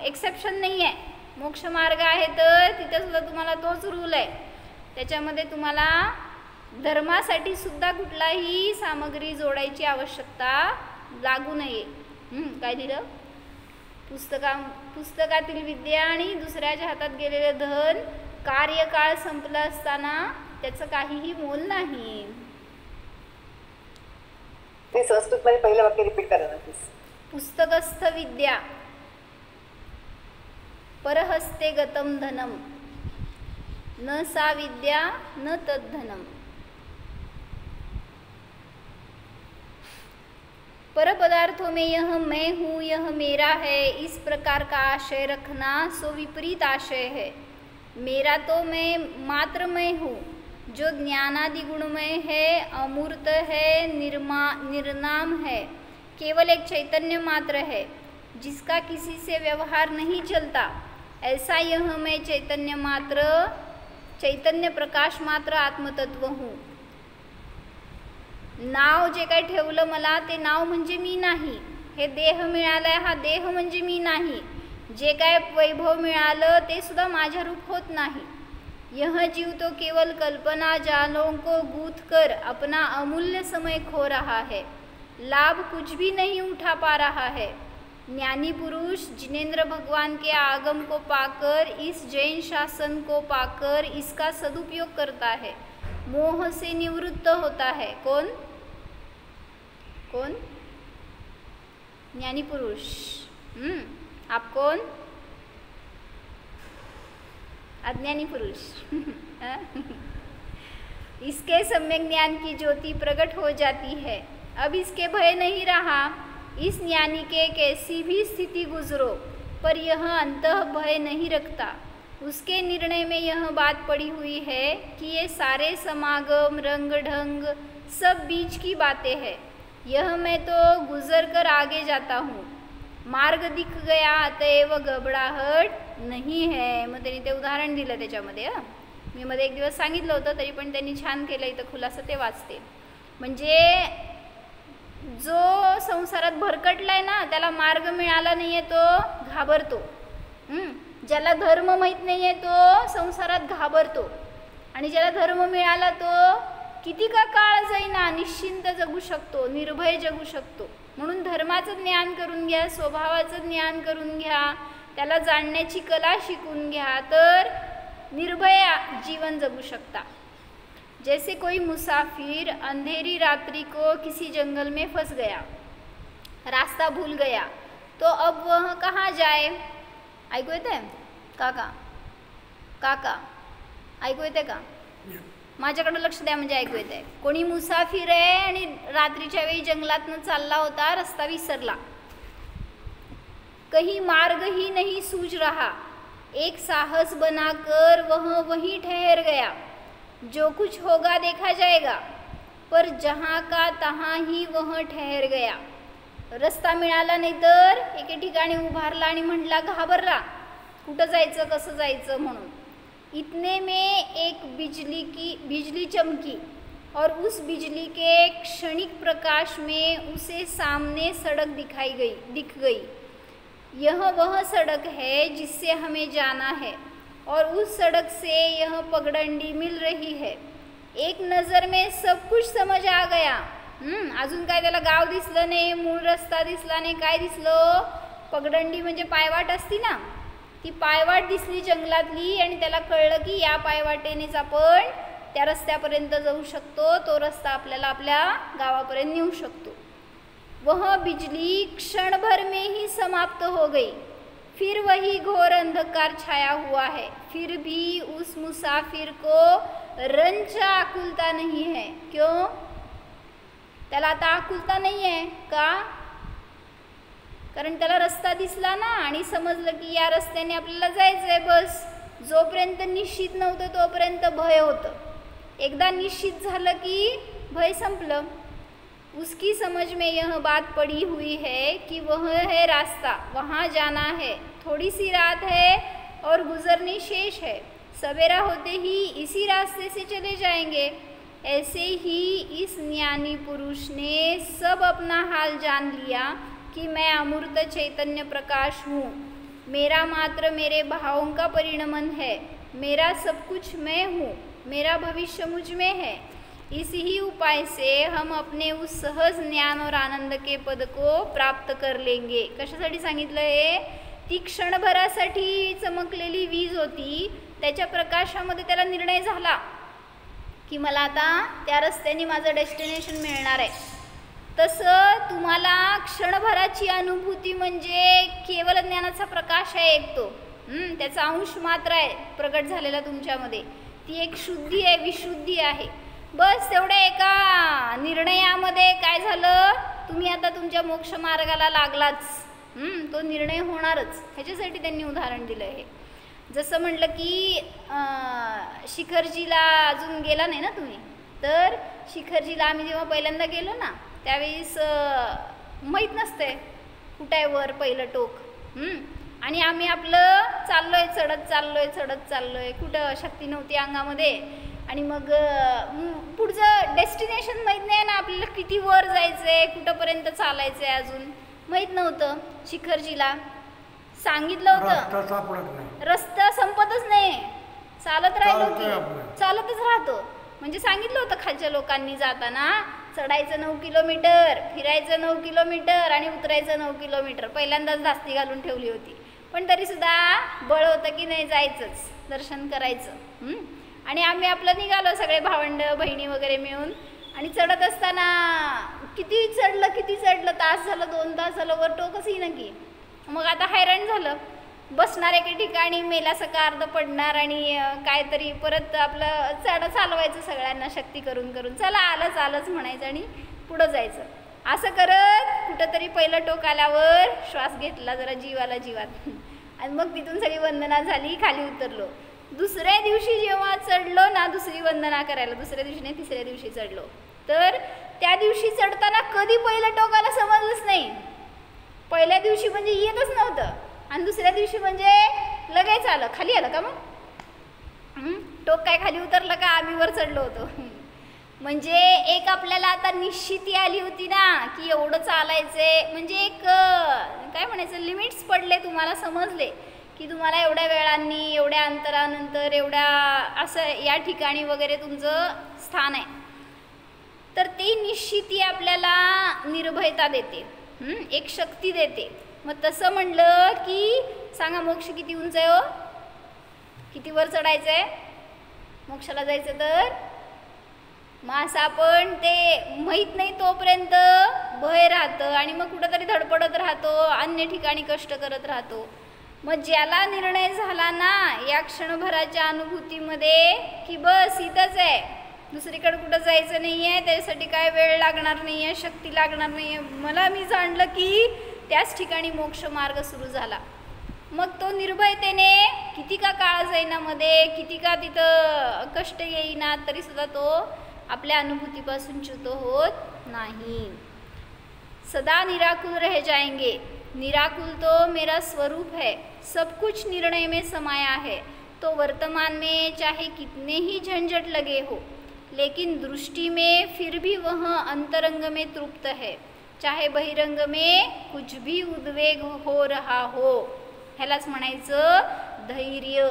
एक्सेप्शन नाही आहे. मोक्ष मार्ग आहे तर तिथं सुद्धा तुम्हाला तोच रूल आहे. त्याच्यामध्ये तुम्हाला धर्मासाठी सुद्धा कुठलाही सामग्री जोडायची आवश्यकता लागू नये. काय दिलं, पुस्तकातील विद्या आणि दुसऱ्याच्या हातात गेलेलं धन, कार्यकाळ संपला असताना त्याचं काहीही मोल नाही. ते संस्कृत मध्ये पहिलं वाक्य रिपीट करा ना प्लीज. पुस्तकस्थ विद्या परहस्ते गतम धनम न सा विद्या न तद्धनम. पर पदार्थों में यह मैं हूँ, यह मेरा है, इस प्रकार का आशय रखना सो विपरीत आशय है. मेरा तो मैं मात्र मैं हूँ, जो ज्ञानादि गुणमय है, अमूर्त है, निर्नाम है, केवल एक चैतन्य मात्र है जिसका किसी से व्यवहार नहीं चलता, ऐसा यह मैं चैतन्य प्रकाश मात्र आत्मतत्व हूँ. नाव जे काही ठेवलं मला ते नाव म्हणजे मी नाही. हे देह मिळालाय हा देह म्हणजे मी नाही. जे काय वैभव मिळालं ते सुद्धा माझ्या रूप होत नाही. यह जीव तो केवल कल्पना जालों को गूंथ कर अपना अमूल्य समय खो रहा है, लाभ कुछ भी नहीं उठा पा रहा है. ज्ञानी पुरुष जिनेंद्र भगवान के आगम को पाकर, इस जैन शासन को पाकर इसका सदुपयोग करता है, मोह से निवृत्त होता है. कौन कौन? ज्ञानी पुरुष. आप कौन? अज्ञानी पुरुष. इसके सम्यक ज्ञान की ज्योति प्रकट हो जाती है. अब इसके भय नहीं रहा. इस ज्ञानी के कैसी भी स्थिति गुजरो पर यह अंतः भय नहीं रखता. उसके निर्णय में यह बात पड़ी हुई है कि ये सारे समागम रंग ढंग सब बीच की बातें हैं. यह मैं तो गुजर कर आगे जाता हूँ. मार्ग दिख गया अतएव घबराहट नाही है. मग त्यांनी ते उदाहरण दिलं त्याच्यामध्ये. मी मध्ये एक दिवस सांगितलं होतं तरी पण त्यांनी छान केलं. इथं खुलासा ते वाचते. म्हणजे जो संसारात भरकटलाय ना त्याला मार्ग मिळाला नाही आहे तो घाबरतो. ज्याला धर्म माहीत नाही आहे तो संसारात घाबरतो. आणि ज्याला धर्म मिळाला तो किती का काळ जाईना निश्चिंत जगू शकतो, निर्भय जगू शकतो. म्हणून धर्माचं ज्ञान करून घ्या, स्वभावाचं ज्ञान करून घ्या, त्याला जाणण्याची कला शिकून घ्या तर निर्भय जीवन जगू शकता. जैसे कोई मुसाफिर अंधेरी रात्रि को किसी जंगल में फंस गया, रास्ता भूल गया, तो अब वह कहाँ जाए? ऐकू येते काका? काका ऐकू येते का? माझ्याकडे लक्ष द्या म्हणजे ऐकू येते. कोणी मुसाफिर आहे आणि रात्रीच्या वेळी जंगलातनं चालला होता, रस्ता विसरला. कहीं मार्ग ही नहीं सूझ रहा. एक साहस बनाकर वह वहीं ठहर गया. जो कुछ होगा देखा जाएगा. पर जहाँ का तहाँ ही वह ठहर गया. रस्ता मिळाला नाही तर एके ठिकाणी उभारला आणि म्हटला घाबरला कुठं जायचं कसं जायचं म्हणून. इतने में एक बिजली चमकी और उस बिजली के क्षणिक प्रकाश में उसे सामने सड़क दिख गई. यह वह सड़क है जिससे हमें जाना है और उस सड़क से यह पगडंडी मिल रही है. एक नज़र में सब कुछ समझ आ गया. अजून काय त्याला गाव दिसलं नाही, मूळ रस्ता दिसला नाही, काय दिसलं? पगडंडी म्हणजे पायवाट असती ना, ती पायवाट दिसली जंगलातली आणि त्याला कळलं की या पायवाटेनेच आपण त्या रस्त्यापर्यंत जाऊ शकतो. तो रस्ता आपल्याला आपल्या गावापर्यंत नेऊ शकतो. वह बिजली क्षण भर में ही समाप्त हो गई. फिर वही घोर अंधकार छाया हुआ है. फिर भी उस मुसाफिर को रंच आकुलता नहीं है. क्यों? त्याला आता आकुलता नाही आहे का? कारण त्याला रस्ता दिसला ना आणि समजलं की या रस्त्याने आपल्याला जायचं आहे. बस जोपर्यंत निश्चित नव्हतं तोपर्यंत भय होतं. एकदा निश्चित झालं की भय संपलं. उसकी समझ में यह बात पड़ी हुई है कि वह है रास्ता, वहाँ जाना है. थोड़ी सी रात है और गुजरनी शेष है. सवेरा होते ही इसी रास्ते से चले जाएंगे. ऐसे ही इस ज्ञानी पुरुष ने सब अपना हाल जान लिया कि मैं अमूर्त चैतन्य प्रकाश हूँ. मेरा मात्र मेरे भावों का परिणमन है. मेरा सब कुछ मैं हूँ. मेरा भविष्य मुझ में है. इस ही उपाय से हम अपने उस सहज ज्ञान और आनंद के पद को प्राप्त कर लेंगे. कशासाठी सांगितलं हे? ती क्षणभरासाठी चमकलेली वीज होती, त्याच्या प्रकाशामध्ये त्याला निर्णय झाला की मला आता त्या रस्त्याने माझं डेस्टिनेशन मिळणार आहे. तसं तुम्हाला क्षणभराची अनुभूती म्हणजे केवल ज्ञानाचा प्रकाश आहे एक तो. त्याचा अंश मात्र आहे प्रकट झालेला तुमच्यामध्ये. ती एक शुद्धी आहे, विशुद्धी आहे. बस तेवढ्या एका निर्णयामध्ये काय झालं, तुम्ही आता तुमच्या मोक्ष मार्गाला लागलाच. तो निर्णय होणारच. ह्याच्यासाठी त्यांनी उदाहरण दिलं आहे. जसं म्हटलं की शिखरजीला अजून गेला नाही ना तुम्ही, तर शिखरजीला आम्ही जेव्हा पहिल्यांदा गेलो ना त्यावेळेस माहीत नसते कुठं आहे वर पहिलं टोक. आणि आम्ही आपलं चढत चाललोय, कुठं शक्ती नव्हती अंगामध्ये. आणि मग पुढचं डेस्टिनेशन माहीत नाही ना आपल्याला, किती वर जायचं आहे, कुठंपर्यंत चालायचं आहे, अजून माहीत नव्हतं. शिखरजीला सांगितलं होतं रस्ता संपतच नाही, चालतच राहतो. म्हणजे सांगितलं होतं खालच्या लोकांनी जाताना, चढायचं 9 किलोमीटर, फिरायचं 9 किलोमीटर आणि उतरायचं 9 किलोमीटर. पहिल्यांदाच धास्ती घालून ठेवली होती, पण तरीसुद्धा बळ होतं की नाही जायचंच, दर्शन करायचं. आणि आम्ही आपलं निघालो सगळे भावंड बहिणी वगैरे मिळून. आणि चढत असताना किती चढलं, तास झालं, 2 तास झालं, वर टोकच येईना की. मग आता हैराण झालं, बसणार एके ठिकाणी, मेल्यासारखं अर्ध पडणार आणि काहीतरी परत आपलं चालवायचं सगळ्यांना शक्ती करून चला आलंच म्हणायचं आणि पुढं जायचं. असं करत कुठंतरी पहिलं टोक आल्यावर श्वास घेतला जरा जीवात आणि मग तिथून सगळी वंदना झाली, खाली उतरलो. दुसऱ्या दिवशी जेव्हा चढलो ना दुसरी वंदना करायला, दुसऱ्या दिवशी नाही तिसऱ्या दिवशी चढलो, तर त्या दिवशी चढताना कधी पहिलं टोकाला समजलंच नाही. पहिल्या दिवशी म्हणजे येतच नव्हतं आणि दुसऱ्या दिवशी म्हणजे लगेच आलं. खाली आलं का मग टोक काय खाली उतरलं का, आम्ही वर चढलो होतो. म्हणजे एक आपल्याला आता निश्चिती आली होती ना की एवढं चालायचंय, म्हणजे एक काय म्हणायचं लिमिट्स पडले, तुम्हाला समजले की तुम्हाला एवढ्या वेळांनी, एवढ्या अंतरानंतर, एवढ्या असं या ठिकाणी वगैरे तुमचं स्थान आहे. तर ती निश्चिती आपल्याला निर्भयता देते, एक शक्ती देते. मग तसं म्हणलं की सांगा मोक्ष किती उंच आहे हो, किती वर चढायचं आहे मोक्षाला जायचं तर. मग असं आपण ते माहीत नाही तोपर्यंत भय राहतं आणि मग कुठंतरी धडपडत राहतो, अन्य ठिकाणी कष्ट करत राहतो. मग ज्याला निर्णय झाला ना या क्षणभराच्या अनुभूतीमध्ये की बस इथंच आहे, दुसरीकडे कुठं जायचं नाही आहे, त्याच्यासाठी काय वेळ लागणार नाही आहे, शक्ती लागणार नाही आहे, मला मी जाणलं की त्याच ठिकाणी मोक्ष मार्ग सुरू झाला. मग तो निर्भयतेने किती का काळ जाईना मध्ये, किती का तिथं कष्ट येईना, तरीसुद्धा तो आपल्या अनुभूतीपासून च्युत होत नाही. सदा निराकुल रह जाएंगे, निराकुल तो मेरा स्वरूप है, सब कुछ निर्णय में समाया है. तो वर्तमान में चाहे कितने ही झंझट लगे हो, लेकिन दृष्टि में फिर भी वह अंतरंग में तृप्त है, चाहे बहिरंग में कुछ भी उद्वेग हो रहा हो. ह्यालाच म्हणायचं धैर्य.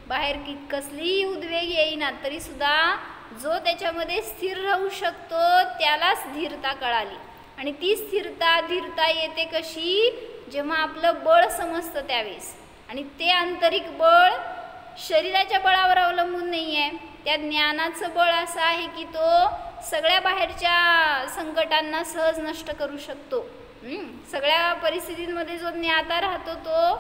बाहेर कसलीही उद्वेग येईना तरीसुद्धा जो त्याच्यामध्ये स्थिर राहू शकतो त्यालाच धीरता कळाली. आणि ती धीरता येते कशी, जेव्हा आपलं बळ समजतं त्यावेळेस. आणि ते आंतरिक बळ शरीराच्या बळावर अवलंबून नाही आहे, त्या ज्ञानाचं बळ असं आहे की तो सगळ्या बाहेरच्या संकटांना सहज नष्ट करू शकतो. सगळ्या परिस्थितींमध्ये जो ज्ञाता राहतो तो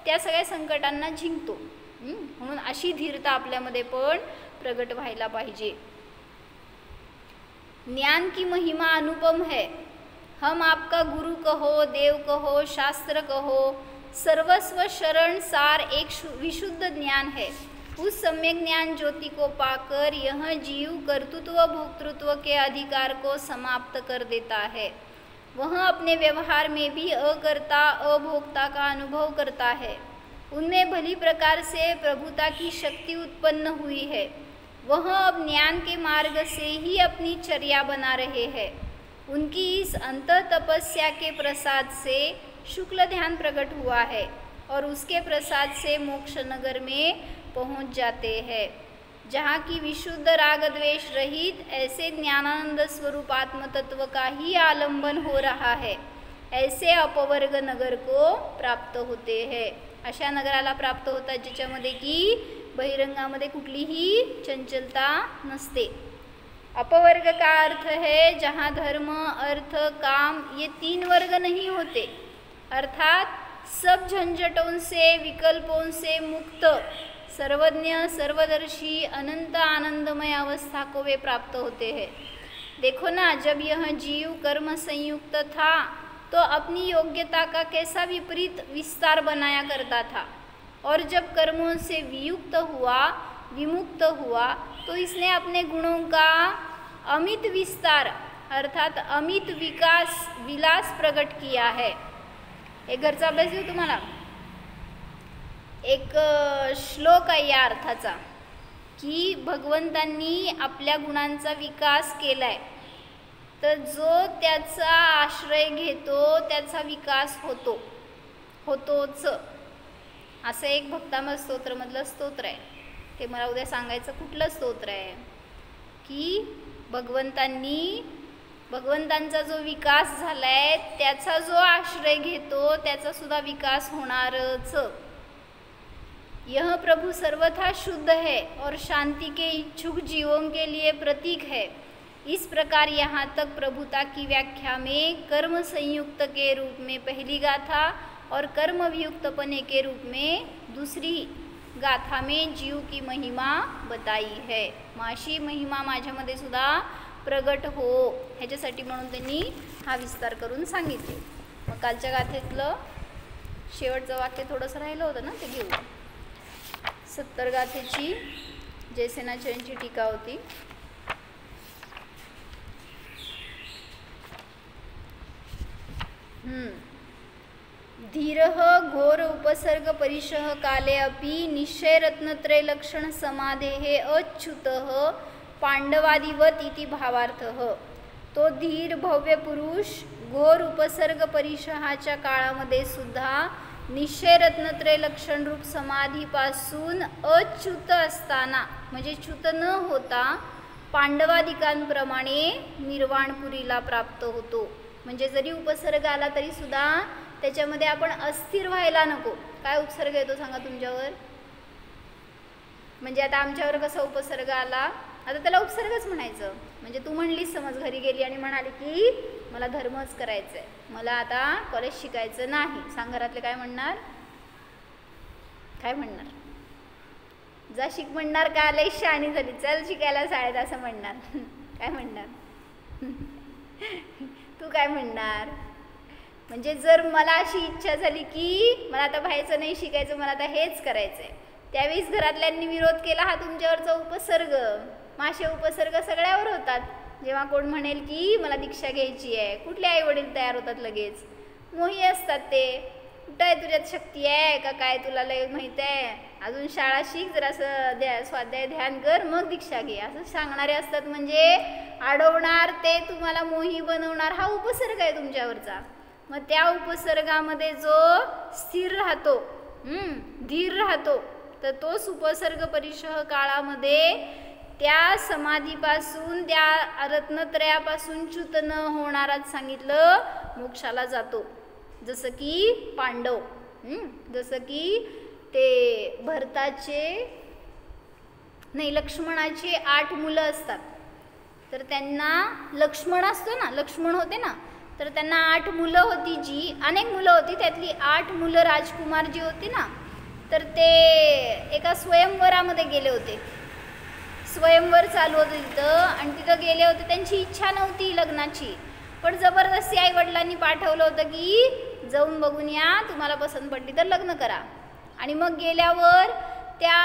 त्या सगळ्या संकटांना जिंकतो. म्हणून अशी धीरता आपल्यामध्ये पण प्रगट व्हायला पाहिजे. ज्ञान की महिमा अनुपम है, हम आपका गुरु कहो, देव कहो, शास्त्र कहो, सर्वस्व शरण सार एक विशुद्ध ज्ञान है. उस सम्यक ज्ञान ज्योति को पाकर यह जीव कर्तृत्व भोक्तृत्व के अधिकार को समाप्त कर देता है. वह अपने व्यवहार में भी अकर्ता अभोक्ता का अनुभव करता है. उनमें भली प्रकार से प्रभुता की शक्ति उत्पन्न हुई है. वह अब ज्ञान के मार्ग से ही अपनी चर्या बना रहे हैं. उनकी इस अंतः तपस्या के प्रसाद से शुक्ल ध्यान प्रकट हुआ है और उसके प्रसाद से मोक्ष नगर में पहुंच जाते हैं, जहाँ की विशुद्ध राग द्वेष रहित ऐसे ज्ञानानंद स्वरूप आत्म तत्व का ही आलंबन हो रहा है. ऐसे अपवर्ग नगर को प्राप्त होते हैं. अशा नगराला प्राप्त होतात ज्याच्यामध्ये की बहिरंगामध्ये कुठलीही चंचलता नसते. अपवर्ग का अर्थ है जहाँ धर्म अर्थ काम ये 3 वर्ग नहीं होते, अर्थात सब झंझटों से विकल्पों से मुक्त सर्वज्ञ सर्वदर्शी अनंत आनंदमय अवस्था को वे प्राप्त होते हैं. देखो ना, जब यह जीव कर्म संयुक्त था तो अपनी योग्यता का कैसा विपरीत विस्तार बनाया करता था, और जब कर्मों से विमुक्त हुआ तो इसने अपने गुणों का अमित विस्तार अर्थात अमित विलास प्रकट किया है। एक घरचा अभ्यास देऊ तुम्हाला। एक श्लोक आहे या अर्थाचा की भगवंतांनी आपल्या गुणांचा विकास केलाय, तर जो त्याचा आश्रय घेतो त्याचा विकास होतोच। असं एक भक्तामृत स्तोत्रमधलं स्तोत्र आहे, ते मला उद्या सांगायचं कुठलं स्तोत्र आहे की भगवंतांचा जो विकास झालाय त्याचा जो आश्रय घेतो त्याचा सुद्धा विकास होणारच। यह प्रभु सर्वथा शुद्ध है और शांति के इच्छुक जीवों के लिए प्रतीक है। इस प्रकार यहाँ तक प्रभुता की व्याख्या में कर्म संयुक्त के रूप में पहली गाथा और कर्म वियुक्तपने के रूप में दूसरी गाथा में जीव की महिमा बताई है। माशी महिमा माझ्यामध्ये सुद्धा प्रगट हो ह्याच्यासाठी म्हणून त्यांनी हा विस्तार करून सांगितले। मग कालच्या गाथेतलं शेवटचं वाक्य थोडंसं राहिलं होतं ना, ते घेऊ। 70 गाथेची जयसेनाचार्यांची टीका होती। धीरः घोर उपसर्ग परिशः काले अपि निश्चय रत्नत्रय लक्षण समाधेः अच्युतः पांडवादिवत इति भावार्थः। तो धीर भव्य पुरुष घोर उपसर्ग परिशहाच्या काळामध्ये सुद्धा निश्चय रत्नत्रय लक्षण रूप समाधीपासून अच्युत असताना म्हणजे च्युत न होता पांडवादिकांप्रमाणे निर्वाणपुरीला प्राप्त होतो। म्हणजे जरी उपसर्ग आला तरी सुद्धा त्याच्यामध्ये आपण अस्थिर व्हायला नको। काय उपसर्ग येतो सांगा तुमच्यावर? म्हणजे आता आमच्यावर कसा उपसर्ग आला, आता त्याला उपसर्गच म्हणायचं। म्हणजे तू म्हणलीस समज घरी गेली आणि म्हणाली की मला धर्मच करायचा आहे, मला आता कॉलेज शिकायचं नाही, सांग घरातले काय म्हणणार? काय म्हणणार? जा शिक म्हणणार का? लई शहाणी झाली, चल शिकायला शाळेत असं म्हणणार। काय म्हणणार? तू काय म्हणणार? म्हणजे जर मला अशी इच्छा झाली की मला आता बाहेरचं नाही शिकायचं, मला आता हेच करायचं आहे, त्यावेळेस घरातल्यांनी विरोध केला, हा तुमच्यावरचा उपसर्ग। माशे उपसर्ग सगळ्यावर होतात। जेव्हा कोण म्हणेल की मला दीक्षा घ्यायची आहे, कुठले आई वडील तयार होतात लगेच, मोही असतात ते। कुठं आहे तुझ्यात शक्ती आहे का काय, तुला लय माहीत आहे, अजून शाळा शिक, जरा असं स्वाध्याय ध्यान कर, मग दीक्षा घे, असं सांगणारे असतात। म्हणजे अडवणार, ते तुम्हाला मोही बनवणार, हा उपसर्ग आहे तुमच्यावरचा। मग त्या उपसर्गामध्ये जो स्थिर राहतो, धीर राहतो, तर तोच उपसर्ग परिशह काळामध्ये त्या समाधीपासून त्या रत्नत्रयापासून च्युत न होणाराच सांगितलं मोक्षाला जातो। जसं की पांडव, जसं की ते लक्ष्मणाचे 8 मुलं असतात, तर त्यांना लक्ष्मण असतो ना, लक्ष्मण होते ना, तर त्यांना 8 मुलं होती, जी अनेक मुलं होती, त्यातली 8 मुलं राजकुमार जी होती ना, तर ते एका स्वयंवरामध्ये गेले होते। स्वयंवर चालू होतं तिथं, आणि तिथं गेले होते, त्यांची इच्छा नव्हती लग्नाची, पण जबरदस्ती आई वडिलांनी पाठवलं होतं की जाऊन बघून या, तुम्हाला पसंत पडली तर लग्न करा। आणि मग गेल्यावर त्या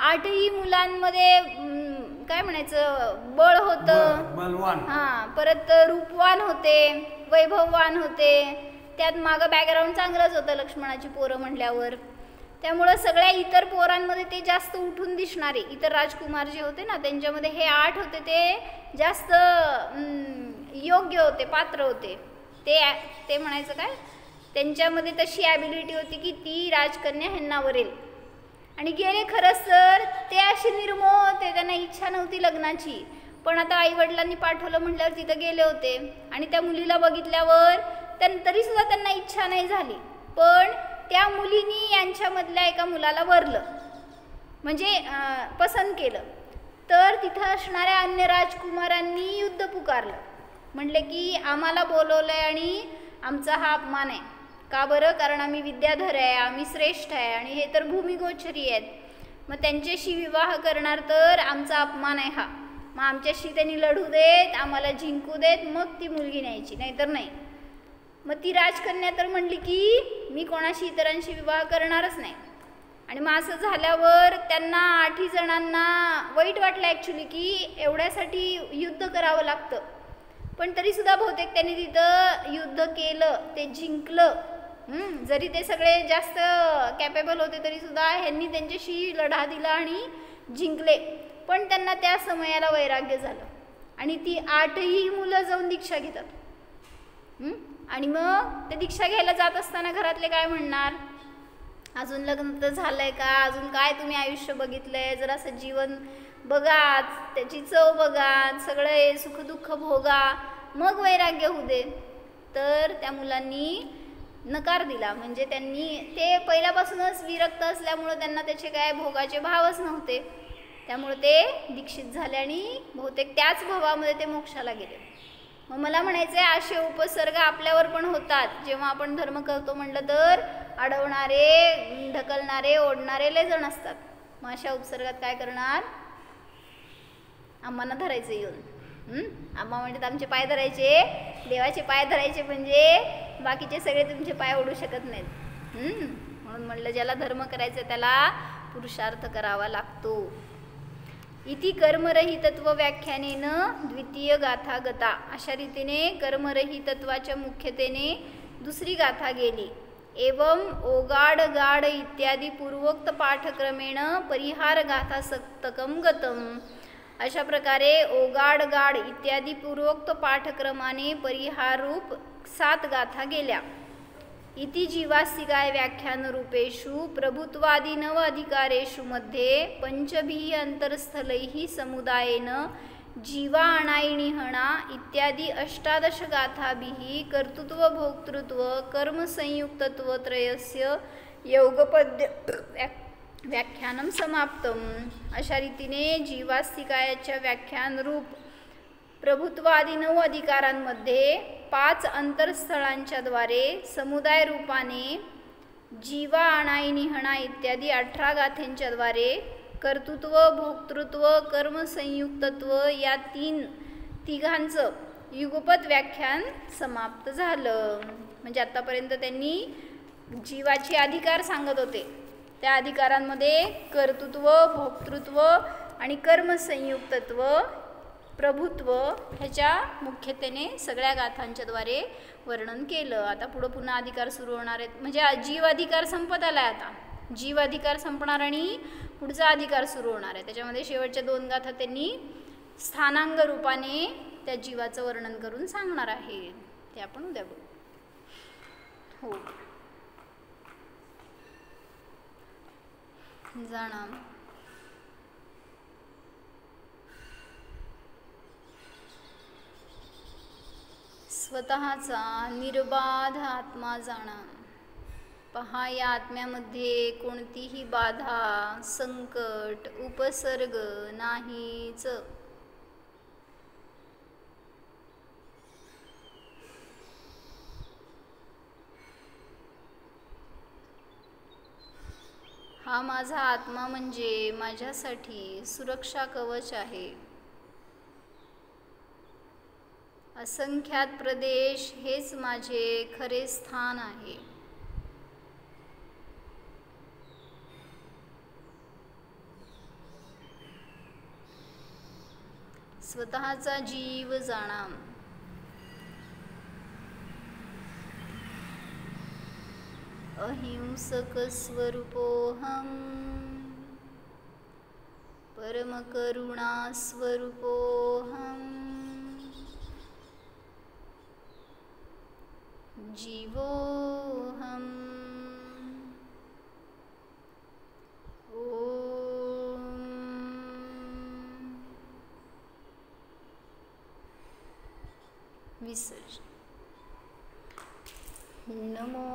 8ही मुलांमध्ये काय म्हणायचं, बळ होतं, बलवान, हां, परत रूपवान होते, वैभववान होते, त्यात मागं बॅकग्राऊंड चांगलंच होतं लक्ष्मणाची पोरं म्हटल्यावर। त्यामुळं सगळ्या इतर पोरांमध्ये ते जास्त उठून दिसणारे इतर राजकुमार जे होते ना, त्यांच्यामध्ये हे 8 होते, ते जास्त योग्य होते, पात्र होते। ते म्हणायचं काय, त्यांच्यामध्ये तशी ॲबिलिटी होती की ती राजकन्या ह्यांना वरेल। आणि गेले खरंच तर ते असे निर्मोह होते, त्यांना इच्छा नव्हती लग्नाची, पण आता आईवडिलांनी पाठवलं म्हटल्यावर तिथं गेले होते। आणि त्या मुलीला बघितल्यावर तरीसुद्धा त्यांना इच्छा नाही झाली, पण त्या मुलीनी यांच्यामधल्या एका मुलाला वरलं, म्हणजे पसंत केलं। तर तिथं असणाऱ्या अन्य राजकुमारांनी युद्ध पुकारलं, म्हणले की आम्हाला बोलवलं आहे आणि आमचा हा अपमान आहे। का बरं? कारण आम्ही विद्याधर आहे, आम्ही श्रेष्ठ आहे, आणि हे तर भूमिगोचरी आहेत, मग त्यांच्याशी विवाह करणार तर आमचा अपमान आहे हा, मग आमच्याशी त्यांनी लढू देत, आम्हाला जिंकू देत, मग ती मुलगी न्यायची, नाहीतर नाही। मग ती राजकन्या तर म्हणली की मी कोणाशी इतरांशी विवाह करणारच नाही। आणि मग असं झाल्यावर त्यांना 8ही जणांना वाईट वाटलं ॲक्च्युली की एवढ्यासाठी युद्ध करावं लागतं। पण तरीसुद्धा बहुतेक त्यांनी तिथं युद्ध केलं, ते जिंकलं. जरी ते सगळे जास्त कॅपेबल होते तरीसुद्धा ह्यांनी त्यांच्याशी लढा दिला आणि जिंकले. पण त्यांना त्या समयाला वैराग्य झालं आणि ती 8ही मुलं जाऊन दीक्षा घेतात. आणि मग ते दीक्षा घ्यायला जात असताना घरातले काय म्हणणार, अजून लग्न तर झालंय का, अजून काय तुम्ही आयुष्य बघितलंय, जरासं जीवन बघा, त्याची चव बघा, सगळं सुखदुःख भोगा, मग वैराग्य होऊ दे. तर त्या मुलांनी नकार दिला. म्हणजे त्यांनी ते पहिल्यापासूनच विरक्त असल्यामुळं त्यांना त्याचे काय भोगाचे भावच नव्हते. त्यामुळे ते दीक्षित झाले आणि बहुतेक त्याच भावामध्ये ते मोक्षाला गेले. मग मला म्हणायचं आहे, असे उपसर्ग आपल्यावर पण होतात. जेव्हा आपण धर्म करतो म्हटलं तर अडवणारे, ढकलणारे, ओढणारे लय जण असतात. मग अशा उपसर्गात काय करणार, आम्हाला धरायचं येऊन. आम्हा म्हणतात आमचे पाय धरायचे, देवाचे पाय धरायचे, म्हणजे बाकीचे सगळे तुमचे पाय ओढू शकत नाहीत. म्हणून म्हणलं ज्याला धर्म करायचा त्याला पुरुषार्थ करावा लागतो. इति कर्मरहितत्व व्याख्यानेन द्वितीय गाथा गता. अशा रीतीने कर्मरहितत्वाच्या मुख्यतेने दुसरी गाथा गेली. एवं ओगाड गाड इत्यादी पूर्वोक्त पाठक्रमेण परिहार गाथा सप्तकम गतम. अशा प्रकारे ओगाड गाड इत्यादी पूर्वोक्त पाठक्रमाने परिहारूप 7 गाथा गेल्या. इति जीवास्तिकाय व्याख्यानरूपेषु प्रभुत्वादी 9 अधिकारेषु मध्ये पंचभिः अंतरस्थलैः समुदायेन जीवाणायिणिहणा इत्यादी 18 गाथाभिः कर्तृत्व भोक्तृत्व कर्मसंयुक्तत्व त्रयस्य योगपद्य व्याख्यानं समाप्तम. अशा रीतीने जीवास्तिकायाच्या व्याख्यानरूप प्रभुत्वादी 9 अधिकारांमध्ये 5 अंतरस्थळांच्या द्वारे समुदाय रूपाने जीवा अणायिनिहणा इत्यादी 18 गाथेंच्या द्वारे कर्तृत्व भोक्तृत्व कर्मसंयुक्तत्व या तिघांचं युगपत व्याख्यान समाप्त झालं. म्हणजे आत्तापर्यंत त्यांनी जीवाचे अधिकार सांगत होते. त्या अधिकारांमध्ये कर्तृत्व भोक्तृत्व आणि कर्मसंयुक्तत्व प्रभुत्व ह्याच्या मुख्यतेने सगळ्या गाथांच्या द्वारे वर्णन केलं. आता पुन्हा अधिकार सुरू होणार आहेत. म्हणजे जीव अधिकार संपत आला आहे. आता जीव अधिकार संपणार आणि पुढचा अधिकार सुरू होणार आहे. त्याच्यामध्ये शेवटच्या 2 गाथा त्यांनी स्थानांग रूपाने त्या जीवाचं वर्णन करून सांगणार आहे. ते आपण उद्या बघू. हो जाणा स्वतःचा निर्बाध आत्मा जाणा. पहा, या आत्म्यामध्ये कोणतीही बाधा संकट उपसर्ग नाहीच. हा माझा आत्मा म्हणजे माझ्यासाठी सुरक्षा कवच आहे. असंख्यात प्रदेश हेच माझे खरे स्थान आहे. स्वतःचा जीव जाणा. अहिंसक स्वरूपोऽहं परमकरुणा स्वरूपोऽहं जीवोऽहम्. ओम विसर्जन. नमो